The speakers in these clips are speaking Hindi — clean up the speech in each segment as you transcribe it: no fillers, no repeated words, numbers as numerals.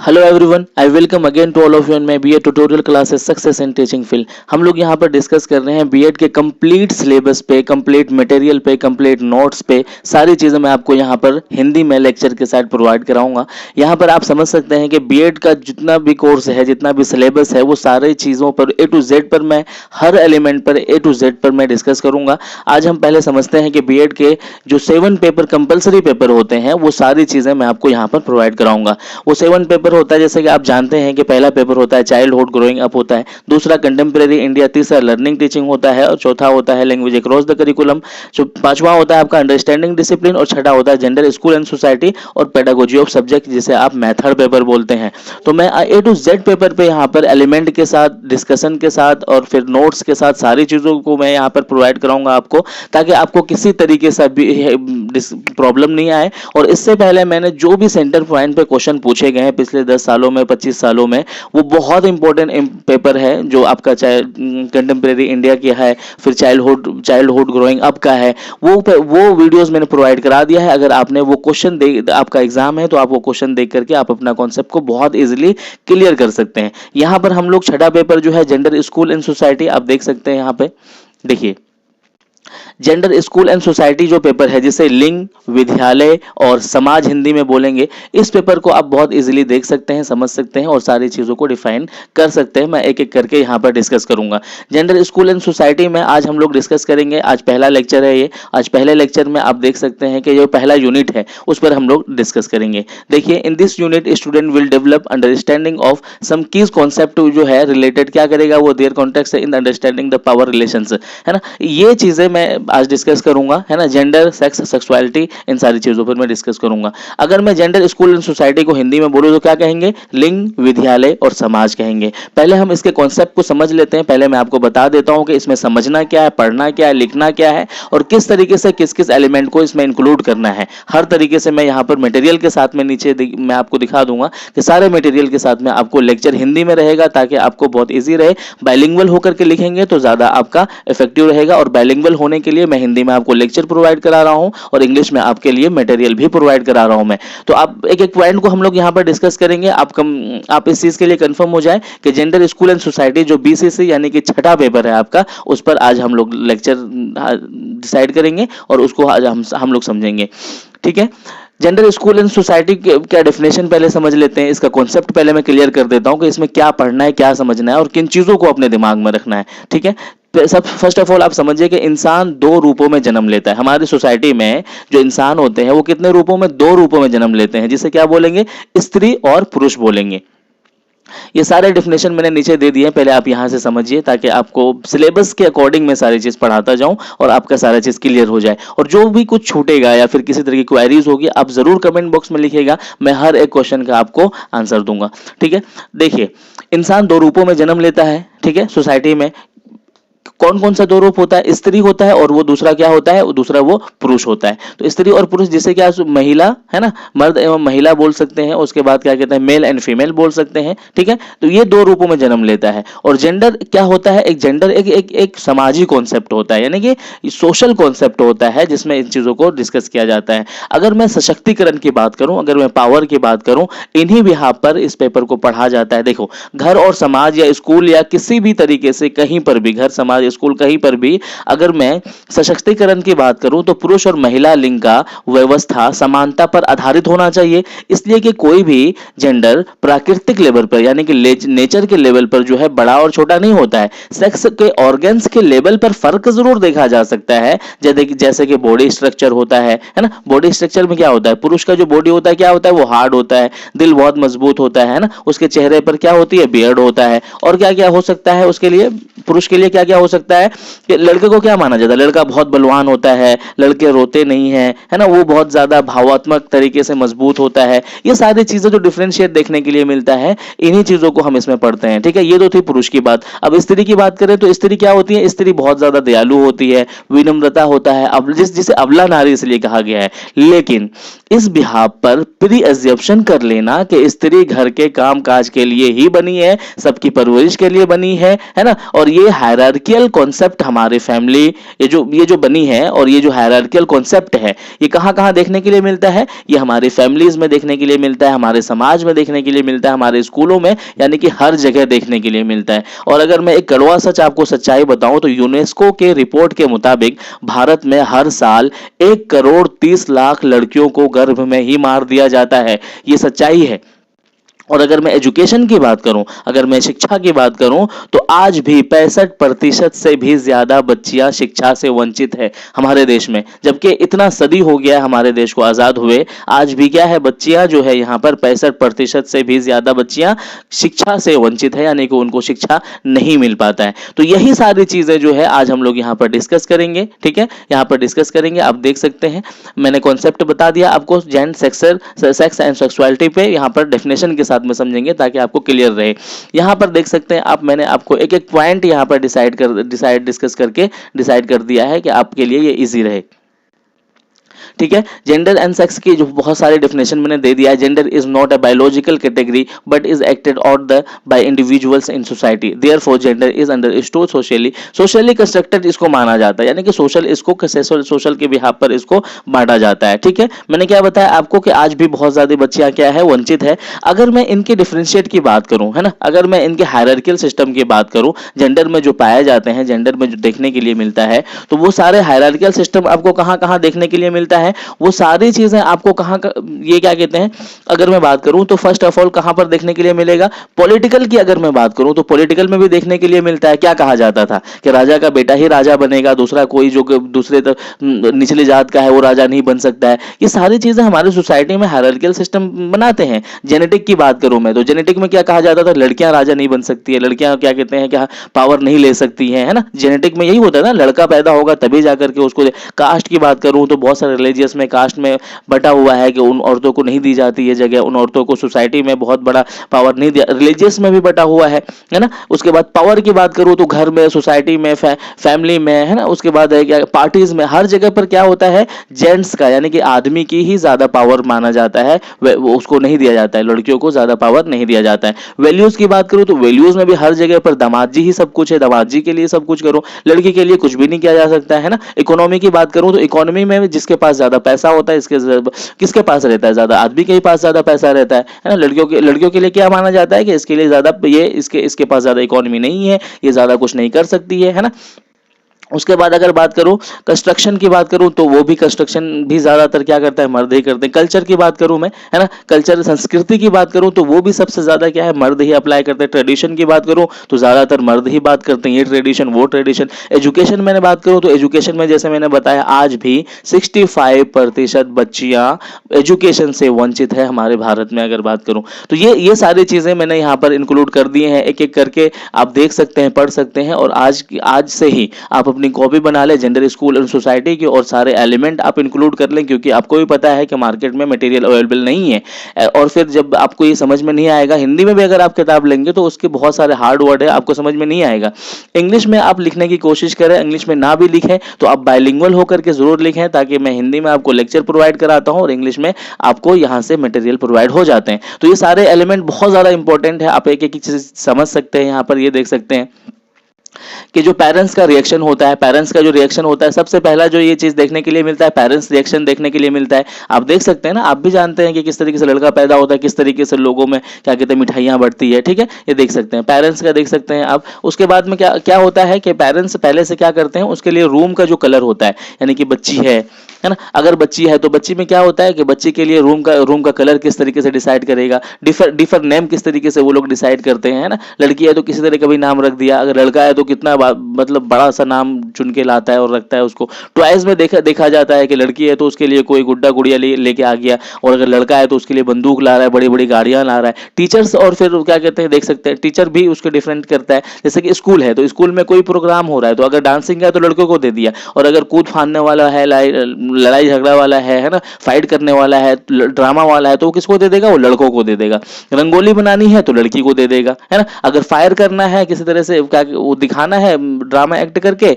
Hello everyone, I welcome again to all of you in my BEd tutorial classes success in teaching field. हम लोग यहाँ पर डिस्कस कर रहे हैं बीएड के कंप्लीट सिलेबस पे, कंप्लीट मटेरियल पे, कंप्लीट नोट्स पे। सारी चीज़ें मैं आपको यहाँ पर हिंदी में लेक्चर के साथ प्रोवाइड कराऊंगा। यहाँ पर आप समझ सकते हैं कि बीएड का जितना भी कोर्स है, जितना भी सिलेबस है, वो सारी चीज़ों पर ए टू जेड पर मैं हर एलिमेंट पर ए टू जेड पर मैं डिस्कस करूंगा। आज हम पहले समझते हैं कि बीएड के जो 7 पेपर कंपलसरी पेपर होते हैं, वो सारी चीज़ें मैं आपको यहाँ पर प्रोवाइड कराऊंगा। वो 7 पेपर होता है, जैसे कि आप जानते हैं कि पहला पेपर होता है चाइल्डहुड ग्रोइंग अप होता है, दूसरा कंटेम्प्रेरी इंडिया, तीसरा लर्निंग टीचिंग होता है और चौथा होता है लैंग्वेज अक्रॉस द करिकुलम। जो पांचवा होता है आपका अंडरस्टैंडिंग डिसिप्लिन और छठा होता है जेंडर स्कूल एंड सोसाइटी और पेडागोजी ऑफ सब्जेक्ट, जिसे आप मेथड पेपर बोलते हैं। तो मैं ए टू जेड पेपर पे यहाँ पर एलिमेंट के साथ, डिस्कशन के साथ और फिर नोट्स के साथ सारी चीज़ों को मैं यहाँ पर प्रोवाइड कराऊंगा आपको, ताकि आपको किसी तरीके से भी प्रॉब्लम नहीं आए। और इससे पहले मैंने जो भी सेंटर पॉइंट पे क्वेश्चन पूछे गए हैं पिछले 10 सालों में, 25 सालों में, वो बहुत इंपॉर्टेंट पेपर है। जो आपका चाहे कंटेम्प्रेरी इंडिया की है, फिर चाइल्डहुड ग्रोइंग अप का है, वो वीडियोस मैंने प्रोवाइड करा दिया है। अगर आपने वो क्वेश्चन देख, आपका एग्जाम है, तो आप वो क्वेश्चन देख करके आप अपना कॉन्सेप्ट को बहुत इजीली क्लियर कर सकते हैं। यहाँ पर हम लोग छठा पेपर जो है जेंडर स्कूल एंड सोसाइटी, आप देख सकते हैं यहाँ पे, देखिए जेंडर स्कूल एंड सोसाइटी जो पेपर है, जिसे लिंग, विद्यालय और समाज हिंदी में बोलेंगे, इस पेपर को आप बहुत इजीली देख सकते हैं, समझ सकते हैं और सारी चीज़ों को डिफाइन कर सकते हैं। मैं एक एक करके यहाँ पर डिस्कस करूंगा। जेंडर स्कूल एंड सोसाइटी में आज हम लोग डिस्कस करेंगे। आज पहला लेक्चर है ये। आज पहले लेक्चर में आप देख सकते हैं कि जो पहला यूनिट है उस पर हम लोग डिस्कस करेंगे। देखिए, in this unit student will develop understanding of some keys concept जो है रिलेटेड क्या करेगा, वो their context in understanding the power relations, है ना। ये चीज़ें मैं आज डिस्कस करूंगा, है ना। जेंडर, सेक्स, सेक्सुअलिटी, इन सारी चीजों पर मैं डिस्कस करूंगा। अगर मैं जेंडर स्कूल एंड सोसाइटी को हिंदी में बोलूं तो क्या कहेंगे? लिंग, विद्यालय और समाज कहेंगे। पहले हम इसके कॉन्सेप्ट को समझ लेते हैं। पहले मैं आपको बता देता हूं कि इसमें समझना क्या है, पढ़ना क्या है, लिखना क्या है और किस तरीके से किस किस एलिमेंट को इसमें इंक्लूड करना है। हर तरीके से मैं यहाँ पर मटेरियल के साथ में नीचे मैं आपको दिखा दूंगा कि सारे मटेरियल के साथ में आपको लेक्चर हिंदी में रहेगा, ताकि आपको बहुत ईजी रहे। बाइलिंगुअल होकर के लिखेंगे तो ज्यादा आपका इफेक्टिव रहेगा, और बाइलिंगुअल होने के लिए मैं हिंदी में आपको लेक्चर प्रोवाइड करा रहा हूं और इंग्लिश में आपके लिए मटेरियल भी प्रोवाइड करा रहा हूं मैं। तो आप एक एक पॉइंट को हम लोग यहां पर डिस्कस करेंगे। आप इस चीज के लिए कंफर्म हो जाए कि जेंडर स्कूल एंड सोसाइटी जो बीसीसी यानी कि छठा पेपर है आपका, उस पर आज हम लोग लेक्चर डिसाइड करेंगे और उसको आज हम लोग समझेंगे। ठीक है। जेंडर स्कूल एंड सोसाइटी क्या डेफिनेशन पहले समझ लेते हैं। इसका कॉन्सेप्ट पहले मैं क्लियर कर देता हूं कि इसमें क्या पढ़ना है, क्या समझना है और किन चीजों को अपने दिमाग में रखना है। ठीक है। सब फर्स्ट ऑफ ऑल आप समझिए कि इंसान 2 रूपों में जन्म लेता है। हमारी सोसाइटी में जो इंसान होते हैं वो कितने रूपों में? 2 रूपों में जन्म लेते हैं, जिसे क्या बोलेंगे? स्त्री और पुरुष बोलेंगे। ये सारे डेफिनेशन मैंने नीचे दे दिए, पहले आप यहां से समझिए, ताकि आपको सिलेबस के अकॉर्डिंग मैं सारी चीज पढ़ाता जाऊं और आपका सारा चीज क्लियर हो जाए। और जो भी कुछ छूटेगा या फिर किसी तरह की क्वेरीज होगी, आप जरूर कमेंट बॉक्स में लिखिएगा, मैं हर एक क्वेश्चन का आपको आंसर दूंगा। ठीक है। देखिए, इंसान 2 रूपों में जन्म लेता है। ठीक है। सोसाइटी में कौन कौन सा 2 रूप होता है? स्त्री होता है और वो दूसरा क्या होता है? दूसरा वो पुरुष होता है। तो स्त्री और पुरुष, जिसे क्या महिला, है ना, मर्द एवं महिला बोल सकते हैं। उसके बाद क्या कहते हैं? मेल एंड फीमेल बोल सकते हैं। ठीक है। तो ये 2 रूपों में जन्म लेता है। और जेंडर क्या होता है? एक जेंडर एक सामाजिक कॉन्सेप्ट होता है, यानी कि सोशल कॉन्सेप्ट होता है, जिसमें इन चीजों को डिस्कस किया जाता है। अगर मैं सशक्तिकरण की बात करूं, अगर मैं पावर की बात करूं, इन्हीं बिहाफ पर इस पेपर को पढ़ा जाता है। देखो, घर और समाज या स्कूल या किसी भी तरीके से कहीं पर भी, घर, समाज, स्कूल, कहीं पर भी अगर मैं सशक्तिकरण की बात करूं, तो पुरुष और महिला लिंग का व्यवस्था समानता पर आधारित होना चाहिए। इसलिए कि कोई भी जेंडर प्राकृतिक लेवल पर, यानी कि नेचर के लेवल पर जो है बड़ा और छोटा नहीं होता है। सेक्स के ऑर्गन्स के लेवल पर फर्क जरूर देखा जा सकता है, जैसे कि बॉडी स्ट्रक्चर होता है ना। बॉडी स्ट्रक्चर में क्या होता है? पुरुष का जो बॉडी होता है क्या होता है? वो हार्ड होता है, दिल बहुत मजबूत होता है ना। उसके चेहरे पर क्या होती है? बियर्ड होता है। और क्या क्या हो सकता है उसके लिए? पुरुष के लिए क्या क्या हो सकता है कि लड़के को क्या माना जाता है? लड़का बहुत बलवान होता है, लड़के रोते नहीं है, है ना, वो बहुत ज्यादा भावात्मक तरीके से मजबूत होता है। ये सारी चीजें जो डिफरेंशिएट देखने के लिए मिलता है, इन्हीं चीजों को हम इसमें पढ़ते हैं। ठीक है। ये तो थी पुरुष की बात। अब स्त्री की बात करें तो स्त्री क्या होती है? स्त्री बहुत ज्यादा दयालु होती है, विनम्रता होता है, जिसे अबला नारी इसलिए कहा गया है। लेकिन इस बिहाफ पर प्री एज्यूप्शन कर लेना कि स्त्री घर के काम काज के लिए ही बनी है, सबकी परवरिश के लिए बनी है ना, और ये हायरार्कियल कॉन्सेप्ट हमारे फैमिली, ये जो बनी है, और ये जो हायरार्कियल कॉन्सेप्ट है, ये कहाँ कहाँ देखने के लिए मिलता है? ये हमारी फैमिलीज में देखने के लिए मिलता है, हमारे समाज में देखने के लिए मिलता है, हमारे स्कूलों में, यानी कि हर जगह देखने के लिए मिलता है। और अगर मैं एक कड़वा सच आपको सच्चाई बताऊं तो यूनेस्को के रिपोर्ट के मुताबिक भारत में हर साल 1 करोड़ 30 लाख लड़कियों को गर्भ में ही मार दिया जाता है। ये सच्चाई है। और अगर मैं एजुकेशन की बात करूं, अगर मैं शिक्षा की बात करूं, तो आज भी 65% से भी ज्यादा बच्चियां शिक्षा से वंचित है हमारे देश में। जबकि इतना सदी हो गया है हमारे देश को आजाद हुए, आज भी क्या है, बच्चियां जो है यहाँ पर 65% से भी ज्यादा बच्चियां शिक्षा से वंचित है, यानी कि उनको शिक्षा नहीं मिल पाता है। तो यही सारी चीजें जो है आज हम लोग यहाँ पर डिस्कस करेंगे। ठीक है, यहाँ पर डिस्कस करेंगे। आप देख सकते हैं मैंने कॉन्सेप्ट बता दिया आपको जेंडर, सेक्स एंड सेक्सुअलिटी पे, यहाँ पर डेफिनेशन के साथ में समझेंगे ताकि आपको क्लियर रहे। यहां पर देख सकते हैं आप, मैंने आपको एक एक पॉइंट यहां पर डिस्कस करके डिसाइड कर दिया है कि आपके लिए ये इजी रहे। ठीक है, जेंडर एंड सेक्स की जो बहुत सारे डेफिनेशन मैंने दे दिया है। Gender is not a biological category but is acted on the by individuals in society, therefore gender is understood socially constructed इसको माना जाता है, यानी कि सोशल के बिहाफ पर इसको बांटा जाता है। ठीक है, मैंने क्या बताया आपको कि आज भी बहुत ज्यादा बच्चियां क्या है, वंचित है। अगर मैं इनके डिफरेंशिएट की बात करूं, है ना, अगर मैं इनके हायरार्कियल सिस्टम की बात करूं, जेंडर में जो पाए जाते हैं, जेंडर में जो देखने के लिए मिलता है, तो वो सारे हायरार्कियल सिस्टम आपको कहां कहां देखने के लिए मिलता है? वो सारी चीजें आपको ये क्या कहते हैं, अगर मैं बात करूं तो फर्स्ट ऑफ ऑल कहां पर देखने के लिए मिलेगा? पॉलिटिकल की अगर मैं बात करूं तो पॉलिटिकल में भी देखने के लिए मिलता है। क्या कहा जाता था कि राजा का बेटा ही राजा बनेगा, दूसरा कोई जो दूसरे निचली जात का है वो राजा नहीं बन सकता है। ये सारी चीजें हमारे सोसाइटी में हायरार्कियल सिस्टम बनाते हैं। जेनेटिक की बात करूं मैं तो जेनेटिक में क्या कहा जाता था? लड़कियां राजा नहीं बन सकती है, लड़कियां क्या कहते हैं, क्या पावर नहीं ले सकती है ना। जेनेटिक में यही होता है ना, लड़का पैदा होगा तभी जाकर के उसको। कास्ट की बात करूं तो बहुत सारे रिलीजियस में कास्ट में बटा हुआ है कि उन औरतों को नहीं दी जाती है जगह, उन औरतों को सोसाइटी में बहुत बड़ा पावर नहीं दिया, रिलीजियस में भी बटा हुआ है ना। उसके बाद पावर की बात करूं तो घर में, सोसाइटी में, फैमिली में, है ना। उसके बाद है क्या, पार्टीज में, हर जगह पर क्या होता है, जेंट्स का यानी कि आदमी की ही ज्यादा पावर माना जाता है, वो उसको नहीं दिया जाता है, लड़कियों को ज्यादा पावर नहीं दिया जाता है। वैल्यूज की बात करूं तो वैल्यूज में भी हर जगह पर दामाद जी ही सब कुछ है, दामाद जी के लिए सब कुछ करो, लड़की के लिए कुछ भी नहीं किया जा सकता है ना। इकोनॉमी की बात करूं तो इकोनॉमी में जिसके पास ज्यादा पैसा होता है, किसके पास रहता है ज्यादा? आदमी के ही पास ज्यादा पैसा रहता है ना। लड़कियों के लिए क्या माना जाता है कि इसके लिए ज्यादा, ये इसके पास ज्यादा इकोनॉमी नहीं है, ये ज्यादा कुछ नहीं कर सकती है ना। उसके बाद अगर बात करूं कंस्ट्रक्शन की बात करूं तो वो भी कंस्ट्रक्शन भी ज्यादातर क्या करता है, मर्द ही करते हैं। कल्चर की बात करूं मैं, है ना, कल्चर संस्कृति की बात करूं तो वो भी सबसे ज्यादा क्या है, मर्द ही अप्लाई करते हैं। ट्रेडिशन की बात करूं तो ज्यादातर मर्द ही बात करते हैं, ये ट्रेडिशन वो ट्रेडिशन। एजुकेशन मैंने बात करूं तो एजुकेशन में जैसे मैंने बताया आज भी 65% बच्चियां एजुकेशन से वंचित है हमारे भारत में। अगर बात करूं तो ये सारी चीजें मैंने यहाँ पर इंक्लूड कर दिए हैं, एक एक करके आप देख सकते हैं, पढ़ सकते हैं। और आज से ही आप अपनी कॉपी बना ले जेंडर, स्कूल और सोसाइटी की, और सारे एलिमेंट आप इंक्लूड कर लें, क्योंकि आपको भी पता है कि मार्केट में मटेरियल अवेलेबल नहीं है। और फिर जब आपको ये समझ में नहीं आएगा, हिंदी में भी अगर आप किताब लेंगे तो उसके बहुत सारे हार्ड वर्ड है, आपको समझ में नहीं आएगा। इंग्लिश में आप लिखने की कोशिश करें, इंग्लिश में ना भी लिखें तो आप बाइलिंगुअल होकर के जरूर लिखें, ताकि मैं हिंदी में आपको लेक्चर प्रोवाइड कराता हूं और इंग्लिश में आपको यहां से मटेरियल प्रोवाइड हो जाते हैं। तो ये सारे एलिमेंट बहुत ज्यादा इंपॉर्टेंट है, आप एक एक चीज समझ सकते हैं। यहां पर ये देख सकते हैं कि जो पेरेंट्स का रिएक्शन होता है, पेरेंट्स का जो रिएक्शन होता है, सबसे पहला जो ये चीज देखने के लिए मिलता है, पेरेंट्स रिएक्शन देखने के लिए मिलता है। आप देख सकते हैं ना, आप भी जानते हैं कि किस तरीके से लड़का पैदा होता है, किस तरीके से लोगों में क्या कहते हैं, मिठाइयां बढ़ती है। ठीक है, ये देख सकते हैं, पेरेंट्स का देख सकते हैं आप। उसके बाद में क्या क्या होता है कि पेरेंट्स पहले से क्या करते हैं, उसके लिए रूम का जो कलर होता है, यानी कि बच्ची है ना, अगर बच्ची है तो बच्ची में क्या होता है कि बच्ची के लिए रूम का कलर किस तरीके से डिसाइड करेगा, डिफर नेम किस तरीके से वो लोग डिसाइड करते हैं ना। लड़की है तो किसी तरह का भी नाम रख दिया, अगर लड़का है तो कितना मतलब बड़ा सा नाम चुन के लाता है और रखता है उसको। टॉयज में देखा जाता है कि लड़की है तो उसके लिए कोई गुड्डा गुड़िया लेके आ गया, और अगर लड़का है तो उसके लिए बंदूक ला रहा है, बड़ी बड़ी गाड़ियां ला रहा है। टीचर्स और फिर क्या कहते हैं, देख सकते हैं टीचर भी उसको डिफरेंट करता है। जैसे कि स्कूल है तो स्कूल में कोई प्रोग्राम हो रहा है तो अगर डांसिंग है तो लड़कों को दे दिया, और अगर कूद फांदने वाला है, लड़ाई झगड़ा वाला है ना, फाइट करने वाला है, ड्रामा वाला है, तो वो किसको दे देगा, वो लड़कों को दे देगा। रंगोली बनानी है तो लड़की को दे देगा, है ना। अगर फायर करना है किसी तरह से, क्या वो दिखाना है ड्रामा एक्ट करके,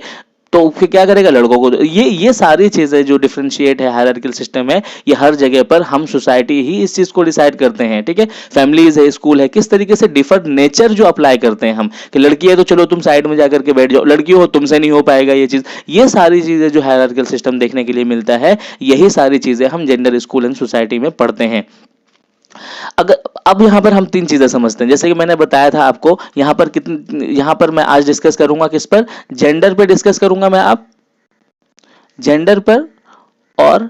तो फिर क्या करेगा, लड़कों को ये सारी चीजें जो डिफरेंशिएट है, हायरार्किकल सिस्टम है, ये हर जगह पर हम सोसाइटी ही इस चीज को डिसाइड करते हैं। ठीक है, फैमिलीज है, स्कूल है, किस तरीके से डिफरेंट नेचर जो अप्लाई करते हैं हम, कि लड़की है तो चलो तुम साइड में जाकर के बैठ जाओ, लड़की हो तुमसे नहीं हो पाएगा ये चीज। ये सारी चीजें जो हायरार्किकल सिस्टम देखने के लिए मिलता है, यही सारी चीजें हम जेंडर, स्कूल एंड सोसाइटी में पढ़ते हैं। अगर अब यहाँ पर हम तीन चीजें समझते हैं, जैसे कि मैंने बताया था आपको, यहाँ पर मैं आज डिस्कस करूंगा किस पर, जेंडर पे डिस्कस करूंगा मैं, आप जेंडर पर और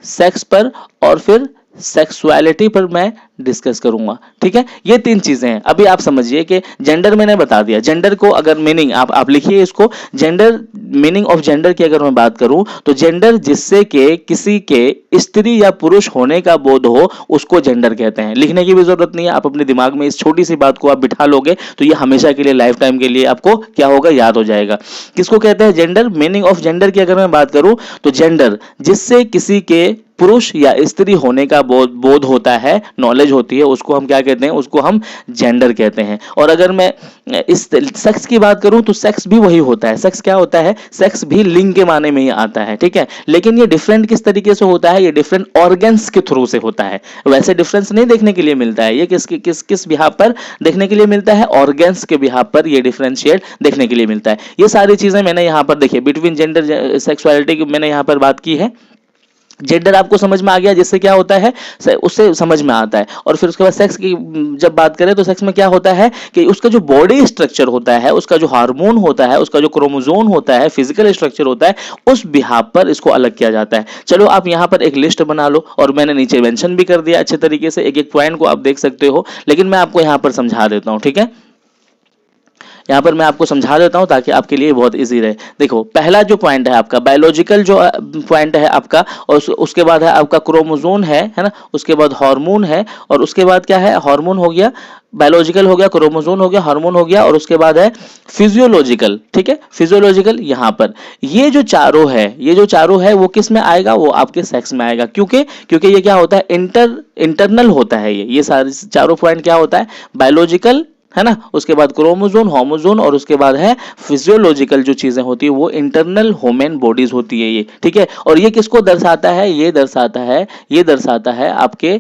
सेक्स पर और फिर सेक्सुअलिटी पर मैं डिस्कस करूंगा। ठीक है, ये तीन चीजें हैं। अभी आप समझिए कि जेंडर मैंने बता दिया, जेंडर को अगर मीनिंग आप लिखिए इसको, जेंडर, मीनिंग ऑफ जेंडर की अगर मैं बात करूं तो जेंडर जिससे के किसी के स्त्री या पुरुष होने का बोध हो, उसको जेंडर कहते हैं। लिखने की भी जरूरत नहीं है, आप अपने दिमाग में इस छोटी सी बात को आप बिठा लोगे तो ये हमेशा के लिए, लाइफ टाइम के लिए आपको क्या होगा, याद हो जाएगा। किसको कहते हैं जेंडर? मीनिंग ऑफ जेंडर की अगर मैं बात करूं तो जेंडर जिससे किसी के पुरुष या स्त्री होने का बोध होता है, नॉलेज होती है, उसको हम क्या कहते हैं, उसको हम जेंडर कहते हैं। और अगर मैं इस सेक्स की बात करूं तो सेक्स भी वही होता है। सेक्स क्या होता है? सेक्स भी लिंग के माने में ही आता है। ठीक है, लेकिन ये डिफरेंट किस तरीके से होता है, ये डिफरेंट ऑर्गन्स के थ्रू से होता है। वैसे डिफरेंस नहीं देखने के लिए मिलता है, ये किस बिहाव पर देखने के लिए मिलता है, ऑर्गन्स के बिहाव पर ये डिफरेंशिएट देखने के लिए मिलता है। ये सारी चीजें मैंने यहां पर देखिए, बिटवीन जेंडर, सेक्सुअलिटी की मैंने यहां पर बात की है। जेंडर आपको समझ में आ गया, जिससे क्या होता है, उससे समझ में आता है। और फिर उसके बाद सेक्स की जब बात करें तो सेक्स में क्या होता है कि उसका जो बॉडी स्ट्रक्चर होता है, उसका जो हार्मोन होता है, उसका जो क्रोमोसोम होता है, फिजिकल स्ट्रक्चर होता है, उस बिहाव पर इसको अलग किया जाता है। चलो आप यहां पर एक लिस्ट बना लो, और मैंने नीचे मेंशन भी कर दिया अच्छे तरीके से, एक एक पॉइंट को आप देख सकते हो, लेकिन मैं आपको यहां पर समझा देता हूं। ठीक है, यहाँ पर मैं आपको समझा देता हूँ ताकि आपके लिए बहुत इजी रहे। देखो, पहला जो पॉइंट है आपका बायोलॉजिकल जो पॉइंट है आपका, और उसके बाद है आपका क्रोमोसोम है ना, उसके बाद हार्मोन है, और उसके बाद क्या है, हार्मोन हो गया, बायोलॉजिकल हो गया, क्रोमोसोम हो गया, हार्मोन हो गया, और उसके बाद है फिजियोलॉजिकल। ठीक है, फिजियोलॉजिकल यहाँ पर ये जो चारों है वो किस में आएगा, वो आपके सेक्स में आएगा। क्योंकि ये क्या होता है, इंटरनल होता है। ये सारे चारों पॉइंट क्या होता है, बायोलॉजिकल है ना, उसके बाद क्रोमोसोम, होमोसोम, और उसके बाद है फिजियोलॉजिकल जो चीजें होती है वो इंटरनल ह्यूमन बॉडीज होती है ये। ठीक है, और ये किसको दर्शाता है, ये दर्शाता है आपके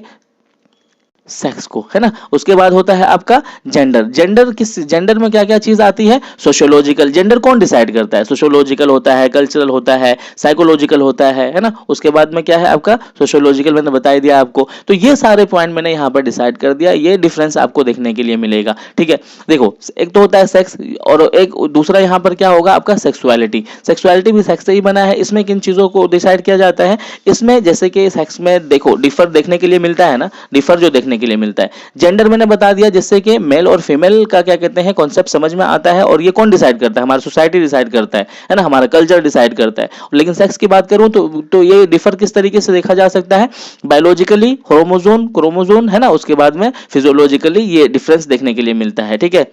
सेक्स को, है ना। उसके बाद होता है आपका जेंडर। जेंडर में क्या क्या चीज आती है, सोशियोलॉजिकल। जेंडर कौन डिसाइड करता है, सोशियोलॉजिकल होता है, कल्चरल होता है, साइकोलॉजिकल होता है ना। उसके बाद में क्या है आपका सोशियोलॉजिकल, मैंने बता दिया आपको। तो ये सारे पॉइंट मैंने यहाँ पर डिसाइड कर दिया, ये डिफरेंस आपको देखने के लिए मिलेगा। ठीक है, देखो, एक तो होता है सेक्स, और एक दूसरा यहाँ पर क्या होगा आपका सेक्सुअलिटी भी सेक्स से ही बना है। इसमें किन चीजों को डिसाइड किया जाता है, इसमें जैसे कि सेक्स में देखो डिफर देखने के लिए मिलता है ना, डिफर जो देखने के लिए मिलता है। जेंडर मैंने बता दिया, जिससे कि मेल और फीमेल का क्या कहते हैं कॉन्सेप्ट समझ में आता है, और ये कौन डिसाइड करता है, हमारा सोसाइटी डिसाइड करता है ना, हमारा कल्चर डिसाइड करता है। लेकिन सेक्स की बात करूं तो ये डिफर किस तरीके से देखा जा सकता है, बायोलॉजिकली क्रोमोसोम है ना, उसके बाद में फिजियोलॉजिकली ये डिफरेंस देखने के लिए मिलता है। ठीक है,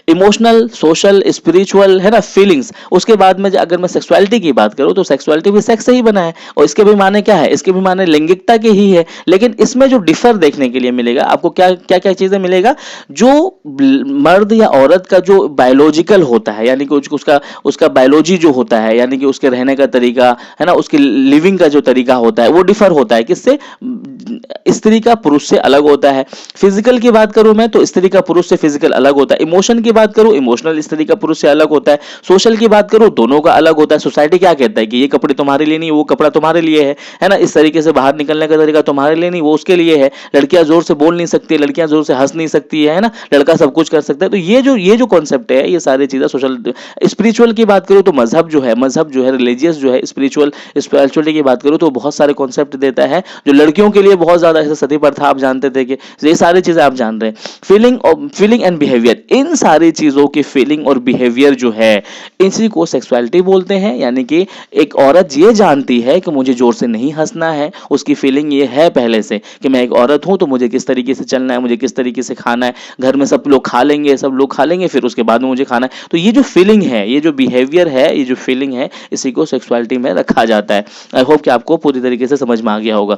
इमोशनल, सोशल, स्पिरिचुअल, है ना, फीलिंग्स। उसके बाद में अगर मैं सेक्सुअलिटी की बात करूं तो सेक्सुअलिटी भी सेक्स से ही बना है, और इसके भी माने क्या है, इसके भी माने लैंगिकता के ही है। लेकिन इसमें जो डिफर देखने के लिए मिलेगा आपको, क्या क्या क्या चीजें मिलेगा, जो मर्द या औरत का जो बायोलॉजिकल होता है, यानी कि उसका बायोलॉजी जो होता है, यानी कि उसके रहने का तरीका है ना, उसकी लिविंग का जो तरीका होता है, वो डिफर होता है किससे, स्त्री का पुरुष से अलग होता है। फिजिकल की बात करूं मैं तो स्त्री का पुरुष से फिजिकल अलग होता है। इमोशन की बात करूं, इमोशनल स्त्री का पुरुष से अलग होता है। सोशल की बात करूं, दोनों का अलग होता है। सोसाइटी क्या कहता है कि ये कपड़े तुम्हारे लिए नहीं, वो कपड़ा तुम्हारे लिए है ना, इस तरीके से बाहर निकलने का तरीका तुम्हारे लिए नहीं, वो उसके लिए है। लड़कियां जोर से बोल नहीं सकती, लड़कियां जोर से हंस नहीं सकती है ना, लड़का सब कुछ कर सकता है। तो ये जो कॉन्सेप्ट है, ये सारी चीजें सोशल। स्पिरिचुअल की बात करूं तो मजहब जो है, रिलीजियस जो है, स्पिरिचुअलिटी की बात करूं तो बहुत सारे कॉन्सेप्ट देता है, जो लड़कियों के लिए बहुत ज्यादा, जैसे सती प्रथा आप जानते थे कि ये सारी चीजें आप जान रहे हैं। फीलिंग एंड बिहेवियर, इन सारी चीजों की फीलिंग और बिहेवियर जो है, इसी को सेक्सुअलिटी बोलते हैं। यानी कि एक औरत ये जानती है कि मुझे जोर से नहीं हंसना है, उसकी फीलिंग ये है पहले से कि मैं एक औरत हूं, तो मुझे किस तरीके से चलना है, मुझे किस तरीके से खाना है, घर में सब लोग खा लेंगे, फिर उसके बाद में मुझे खाना है। तो ये जो फीलिंग है, ये जो बिहेवियर है, ये जो फीलिंग है, इसी को सेक्सुअलिटी में रखा जाता है। आई होप कि आपको पूरी तरीके से समझ में आ गया होगा।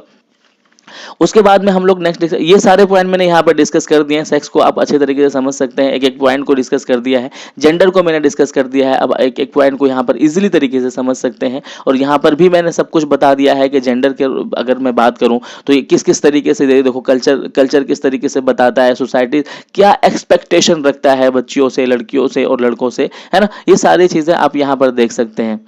उसके बाद में हम लोग नेक्स्ट, ये सारे पॉइंट मैंने यहाँ पर डिस्कस कर दिए हैं। सेक्स को आप अच्छे तरीके से समझ सकते हैं, एक एक पॉइंट को डिस्कस कर दिया है। जेंडर को मैंने डिस्कस कर दिया है, अब एक एक पॉइंट को यहाँ पर इजीली तरीके से समझ सकते हैं। और यहाँ पर भी मैंने सब कुछ बता दिया है कि जेंडर के अगर मैं बात करूँ तो ये किस किस तरीके से, देखो कल्चर किस तरीके से बताता है, सोसाइटी क्या एक्सपेक्टेशन रखता है बच्चियों से, लड़कियों से और लड़कों से, है ना। ये सारी चीज़ें आप यहाँ पर देख सकते हैं,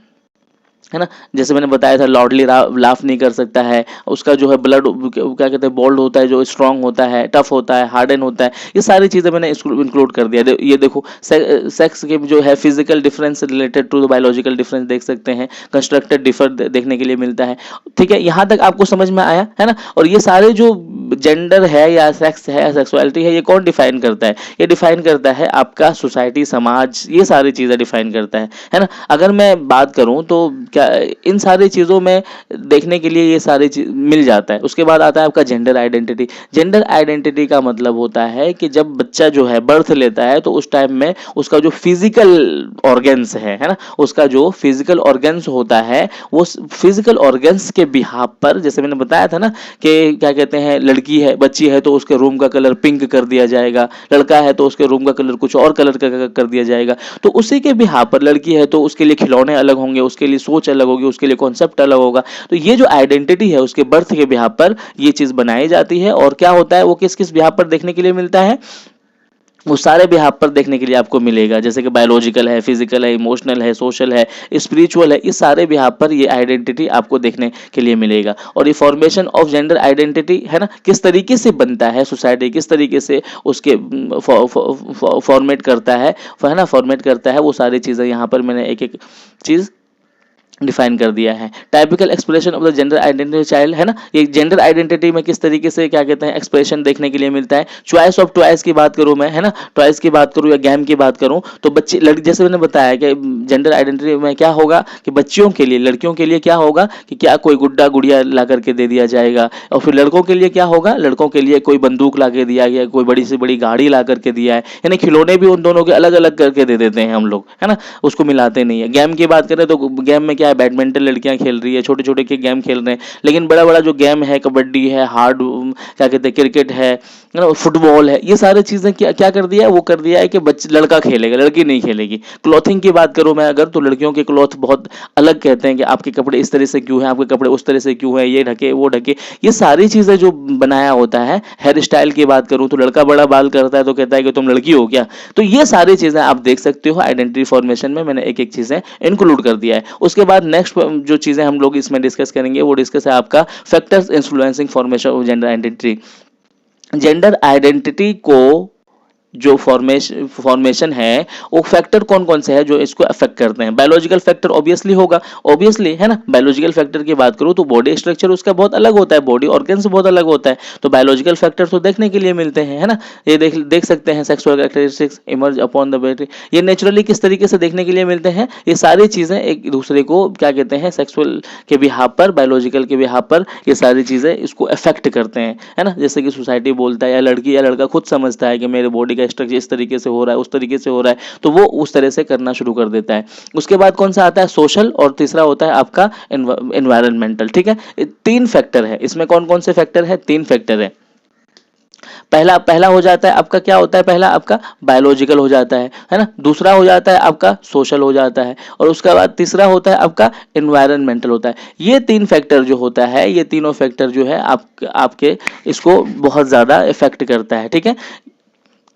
है ना। जैसे मैंने बताया था, लॉर्डली लाफ नहीं कर सकता है, उसका जो है ब्लड क्या कहते हैं, बोल्ड होता है, जो स्ट्रांग होता है, टफ होता है, हार्डन होता है। ये सारी चीज़ें मैंने इंक्लूड कर दिया। ये देखो सेक्स के जो है physical difference related to the biological difference देख सकते हैं, कंस्ट्रक्टेड डिफर देखने के लिए मिलता है। ठीक है, यहाँ तक आपको समझ में आया, है ना। और ये सारे जो जेंडर है या सेक्स है या सेक्सुअलिटी है, ये कौन डिफाइन करता है? ये डिफाइन करता है आपका सोसाइटी, समाज, ये सारी चीज़ें डिफाइन करता है ना। अगर मैं बात करूं तो क्या इन सारी चीज़ों में देखने के लिए ये सारी चीज मिल जाता है। उसके बाद आता है आपका जेंडर आइडेंटिटी। जेंडर आइडेंटिटी का मतलब होता है कि जब बच्चा जो है बर्थ लेता है तो उस टाइम में उसका जो फिजिकल ऑर्गन्स है ना, उसका जो फिजिकल ऑर्गन्स होता है, वो फिजिकल ऑर्गन्स के बिहाफ पर, जैसे मैंने बताया था ना कि क्या कहते हैं, लड़की है, बच्ची है तो उसके रूम का कलर पिंक कर दिया जाएगा, लड़का है तो उसके रूम का कलर कुछ और कलर का कर दिया जाएगा। तो उसी के बिहाफ पर, लड़की है तो उसके लिए खिलौने अलग होंगे, उसके लिए सोच अलग होगी, उसके लिए कॉन्सेप्ट अलग होगा। तो ये जो आइडेंटिटी है उसके बर्थ के बिहाफ पर ये चीज बनाई जाती है। और क्या होता है, वो किस किस बिहाफ पर देखने के लिए मिलता है, वो सारे बिहाफ पर देखने के लिए आपको मिलेगा। जैसे कि बायोलॉजिकल है, फिजिकल है, इमोशनल है, सोशल है, स्पिरिचुअल है, इस सारे बिहाफ पर ये आइडेंटिटी आपको देखने के लिए मिलेगा। और ये फॉर्मेशन ऑफ जेंडर आइडेंटिटी है ना, किस तरीके से बनता है, सोसाइटी किस तरीके से उसके फॉर्मेट करता है ना, फॉर्मेट करता है, वो सारी चीज़ें यहाँ पर मैंने एक एक चीज़ डिफाइन कर दिया है। Typical expression of the gender identity child, है ना, ये जेंडर आइडेंटिटी में किस तरीके से क्या कहते हैं एक्सप्रेशन देखने के लिए मिलता है। चॉइस ऑफ टॉयज की बात करूं मैं, है ना, टॉयज की बात करूं या गेम की बात करूं तो बच्चे जैसे मैंने बताया कि जेंडर आइडेंटिटी में क्या होगा कि बच्चियों के लिए, लड़कियों के लिए क्या होगा कि क्या कोई गुड्डा गुड़िया ला करके दे दिया जाएगा, और फिर लड़कों के लिए क्या होगा, लड़कों के लिए कोई बंदूक ला के दिया गया, कोई बड़ी से बड़ी गाड़ी ला करके दिया है, यानी खिलौने भी उन दोनों के अलग अलग करके दे देते हैं हम लोग, है ना, उसको मिलाते नहीं है। गेम की बात करें तो गेम में क्या है, बैडमिंटन लड़कियां खेल रही है, छोटे छोटे के गेम खेल रहे हैं, लेकिन बड़ा बड़ा जो गेम है, कबड्डी है, हार्ड क्या कहते हैं, क्रिकेट है ना, फुटबॉल है, ये सारी चीजें क्या क्या कर दिया है, वो कर दिया है कि बच्चे लड़का खेलेगा, लड़की नहीं खेलेगी। क्लॉथिंग की बात करूं मैं अगर, तो लड़कियों के क्लॉथ बहुत अलग कहते हैं कि आपके कपड़े इस तरह से क्यों है, आपके कपड़े उस तरह से क्यों है, ये ढके वो ढके, ये सारी चीजें जो बनाया होता है। हेयर स्टाइल की बात करूं तो लड़का बड़ा बाल करता है तो कहता है कि तुम लड़की हो क्या। तो ये सारी चीजें आप देख सकते हो आइडेंटिटी फॉर्मेशन में, मैंने एक एक चीजें इंक्लूड कर दिया है। उसके बाद नेक्स्ट जो चीजें हम लोग इसमें डिस्कस करेंगे वो डिस्कस है आपका factors influencing formation of gender identity. Gender identity को जो फॉर्मेशन है, वो फैक्टर कौन कौन से हैं जो इसको अफेक्ट करते हैं। बायोलॉजिकल फैक्टर ऑब्वियसली होगा, ऑब्वियसली, है ना। बायोलॉजिकल फैक्टर की बात करूं तो बॉडी स्ट्रक्चर उसका बहुत अलग होता है, बॉडी ऑर्गन्स बहुत अलग होता है, तो बायोलॉजिकल फैक्टर तो देखने के लिए मिलते हैं, है ना। ये देख सकते हैं, sexual characteristics emerge upon the body, ये नेचुरली किस तरीके से देखने के लिए मिलते हैं। ये सारी चीजें एक दूसरे को क्या कहते हैं, सेक्सुअल के बिहाफ पर, बायोलॉजिकल के बिहाफ पर, ये सारी चीजें इसको अफेक्ट करते हैं, है ना। जैसे कि सोसाइटी बोलता है या लड़की या लड़का खुद समझता है कि मेरे बॉडी का स्ट्रक्चर इस तरीके से हो रहा है, उस तरीके से हो रहा है, तो वो उस तरह से करना शुरू कर देता है। उसके बाद कौन सा आता है, सोशल, और तीसरा होता है आपका एनवायरमेंटल। ठीक है, तीन फैक्टर है इसमें। कौन कौन से फैक्टर है, तीन फैक्टर है। पहला हो जाता है आपका, क्या होता है, पहला आपका बायोलॉजिकल हो जाता है ना। दूसरा हो जाता है आपका सोशल हो जाता है, और उसके बाद तीसरा होता है आपका एनवायरमेंटल होता है। ये तीन फैक्टर जो होता है, ये तीनों फैक्टर जो है आपके इसको बहुत ज्यादा इफेक्ट करता है। ठीक है,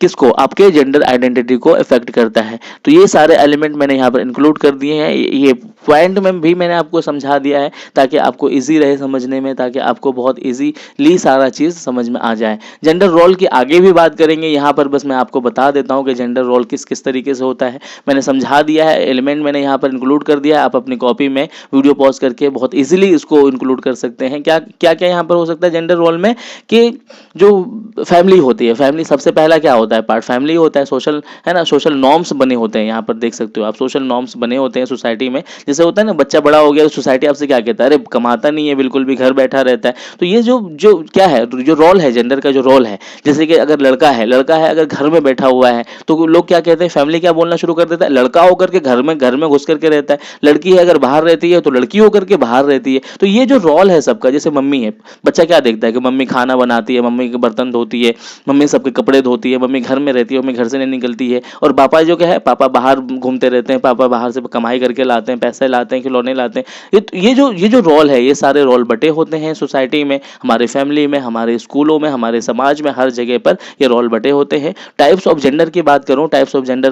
किसको, आपके जेंडर आइडेंटिटी को इफेक्ट करता है। तो ये सारे एलिमेंट मैंने यहाँ पर इंक्लूड कर दिए हैं, ये पॉइंट में भी मैंने आपको समझा दिया है ताकि आपको इजी रहे समझने में, ताकि आपको बहुत इजीली सारा चीज़ समझ में आ जाए। जेंडर रोल की आगे भी बात करेंगे, यहाँ पर बस मैं आपको बता देता हूँ कि जेंडर रोल किस किस तरीके से होता है। मैंने समझा दिया है, एलिमेंट मैंने यहाँ पर इंक्लूड कर दिया है। आप अपनी कॉपी में वीडियो पॉज करके बहुत ईजिली इसको इंक्लूड कर सकते हैं। क्या क्या क्या यहाँ पर हो सकता है जेंडर रोल में, कि जो फैमिली होती है, फैमिली सबसे पहला क्या होता है पार्ट, फैमिली होता है। सोशल, है ना, सोशल नॉर्म्स बने होते हैं, यहाँ पर देख सकते हो आप, सोशल नॉर्म्स बने होते हैं सोसाइटी में। जैसे जैसे होता है ना, बच्चा बड़ा हो गया, सोसाइटी आपसे क्या कहता है, अरे कमाता नहीं है बिल्कुल भी, घर बैठा रहता है। तो ये जो जो क्या है, जो रोल है, जेंडर का जो रोल है, जैसे कि अगर लड़का है अगर घर में बैठा हुआ है तो लोग क्या कहते हैं, फैमिली क्या बोलना शुरू कर देता है, लड़का होकर के घर में घुस करके रहता है। लड़की है अगर बाहर रहती है तो लड़की होकर के बाहर रहती है। तो ये जो रोल है सबका, जैसे मम्मी है, बच्चा क्या देखता है कि मम्मी खाना बनाती है, मम्मी के बर्तन धोती है, मम्मी सबके कपड़े धोती है, मम्मी घर में रहती है, मम्मी घर से नहीं निकलती है। और पापा जो क्या है, पापा बाहर घूमते रहते हैं, पापा बाहर से कमाई करके लाते हैं, पैसे लाते हैं, खिलौने लाते हैं। ये जो रोल है, ये सारे रोल बटे होते हैं सोसाइटी में, हमारे फैमिली में, हमारे स्कूलों में, हमारे समाज में, हर जगह पर ये रोल बटे होते हैं। टाइप्स ऑफ जेंडर की बात करूं, टाइप्स ऑफ जेंडर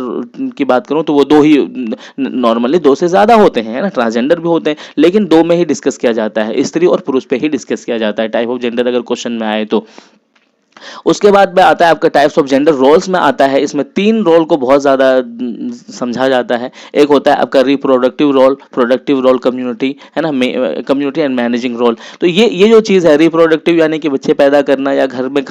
की बात करूं तो वो दो ही, नॉर्मली दो से ज्यादा होते हैं ना, ट्रांसजेंडर भी होते हैं, लेकिन दो में ही डिस्कस किया जाता है, स्त्री और पुरुष पे ही डिस्कस किया जाता है टाइप ऑफ जेंडर अगर क्वेश्चन में आए तो। उसके बाद में आता है आपका टाइप्स ऑफ जेंडर रोल्स में आता है। इसमें तीन रोल को बहुत ज़्यादा समझा जाता है। एक होता है आपका reproductive role, productive role, community है ना, कम्युनिटी एंड मैनेजिंग रोल। तो ये जो चीज़ है रिप्रोडक्टिव, यानी कि बच्चे पैदा करना या घर में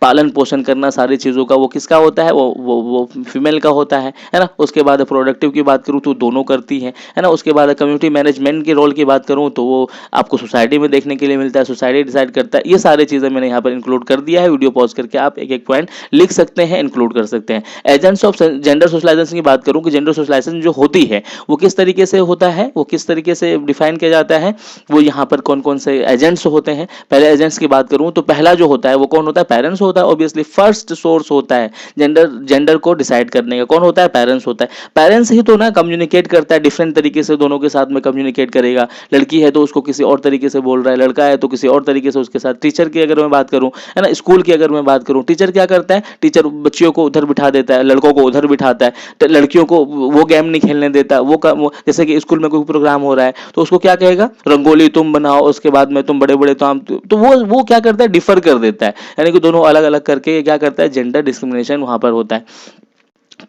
पालन पोषण करना, सारी चीज़ों का, वो किसका होता है, वो फीमेल का होता है ना। उसके बाद प्रोडक्टिव की बात करूँ तो दोनों करती है ना। उसके बाद कम्युनिटी मैनेजमेंट के रोल की बात करूँ तो वो आपको सोसाइटी में देखने के लिए मिलता है, सोसाइटी डिसाइड करता है। ये सारी चीज़ें मैंने यहाँ पर इंक्लूड कर दिया है, वीडियो पॉज करके आप एक एक पॉइंट लिख सकते हैं, इंक्लूड कर सकते हैं। एजेंट्स ऑफ जेंडर सोशलाइजेशन की बात करूं कि जेंडर सोशलाइजेशन जो होती है वो किस तरीके से होता है, वो किस तरीके से डिफाइन किया जाता है, वो यहाँ पर कौन कौन से एजेंट्स होते हैं। पहले एजेंट्स की बात करूं तो पहला जो होता है वो कौन होता है, पेरेंट्स होता है। ऑब्वियसली फर्स्ट सोर्स होता है जेंडर को डिसाइड करने का, कौन होता है, पेरेंट्स होता है। पेरेंट्स ही तो ना कम्युनिकेट करता है डिफरेंट तरीके से, दोनों के साथ में कम्युनिकेट करेगा। लड़की है तो उसको किसी और तरीके से बोल रहा है, लड़का है तो किसी और तरीके से उसके साथ। टीचर की अगर मैं बात करूं है ना, स्कूल की अगर मैं बात करूं, टीचर क्या करता है, टीचर बच्चियों को उधर बिठा देता है, लड़कों को उधर बिठाता है, तो लड़कियों को वो गेम नहीं खेलने देता। वो जैसे कि स्कूल में कोई प्रोग्राम हो रहा है तो उसको क्या कहेगा, रंगोली तुम बनाओ, उसके बाद में तुम बड़े बड़े तो वो क्या करता है, डिफर कर देता है, यानी कि दोनों अलग अलग करके क्या करता है, जेंडर डिस्क्रिमिनेशन वहां पर होता है।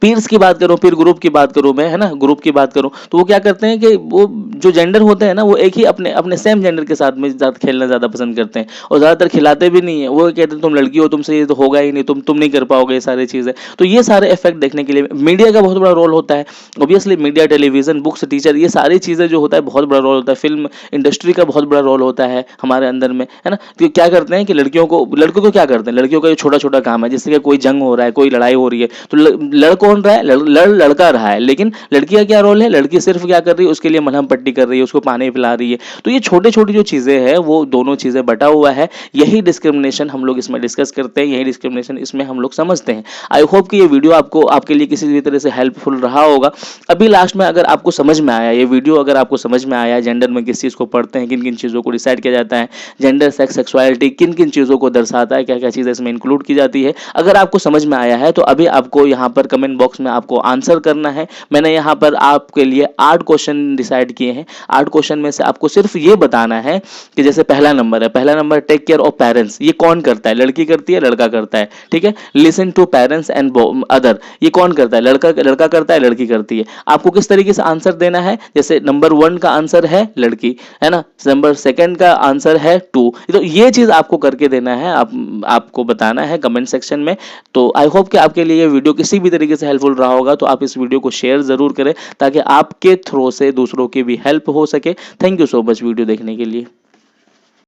पीयर्स की बात करूं, पीर ग्रुप की बात करूं मैं, है ना, ग्रुप की बात करूं तो वो क्या करते हैं कि वो जो जेंडर होते हैं ना, वो एक ही अपने अपने सेम जेंडर के साथ में खेलना ज्यादा पसंद करते हैं, और ज्यादातर खिलाते भी नहीं है। वो कहते हैं तुम लड़की हो, तुमसे ये तो होगा ही नहीं, तुम नहीं कर पाओगे ये सारी चीजें। तो ये सारे इफेक्ट देखने के लिए मीडिया का बहुत बड़ा रोल होता है। Obviously media, television, books, teacher, ये सारी चीजें जो होता है बहुत बड़ा रोल होता है। फिल्म इंडस्ट्री का बहुत बड़ा रोल होता है हमारे अंदर में, है ना। तो क्या करते हैं कि लड़कियों को क्या करते हैं, लड़कियों का ये छोटा छोटा काम है, जैसे कि कोई जंग हो रहा है, कोई लड़ाई हो रही है, तो लड़ कौन रहा है, लड़का रहा है, लेकिन लड़की का क्या रोल है, लड़की सिर्फ क्या कर रही है, उसके लिए मलहम पट्टी कर रही है, उसको पानी पिला रही है। तो ये छोटे छोटी जो चीजें हैं वो दोनों चीजें बटा हुआ है। यही डिस्क्रिमिनेशन हम लोग इसमें डिस्कस करते हैं, यही डिस्क्रिमिनेशन इसमें हम लोग समझते हैं। आई होप कि ये वीडियो आपको, आपके लिए किसी भी तरह से हेल्पफुल रहा होगा। अभी लास्ट में अगर आपको समझ में आया ये वीडियो, अगर आपको समझ में आया जेंडर में किस चीज को पढ़ते हैं, किन किन चीजों को डिसाइड किया जाता है, जेंडर, सेक्स, सेक्सुअलिटी किन किन चीजों को दर्शाता है, क्या क्या चीजें इसमें इंक्लूड की जाती है, अगर आपको समझ में आया है तो अभी आपको यहाँ पर कमेंट बॉक्स में आपको आंसर करना है। मैंने यहाँ पर आपके लिए 8 क्वेश्चन डिसाइड किए हैं। 8 क्वेश्चन में से आपको सिर्फ ये बताना है कि जैसे पहला नंबर है, पहला number take care of parents, ये कौन करता है, लड़की करती है, लड़का करता है, ठीक है। Listen to parents and other, ये कौन करता है, लड़का करता है, लड़की करती है। आपको किस तरीके से आंसर देना है, जैसे नंबर 1 का आंसर है लड़की, है ना, नंबर 2 का आंसर है 2। तो ये चीज आपको करके देना है, आपको बताना है कमेंट सेक्शन में। तो आई होप कि आपके लिए ये वीडियो किसी भी तरीके से हेल्पफुल रहा होगा। तो आप इस वीडियो को शेयर जरूर करें ताकि आपके थ्रू से दूसरों की भी हेल्प हो सके। Thank you so much video देखने के लिए।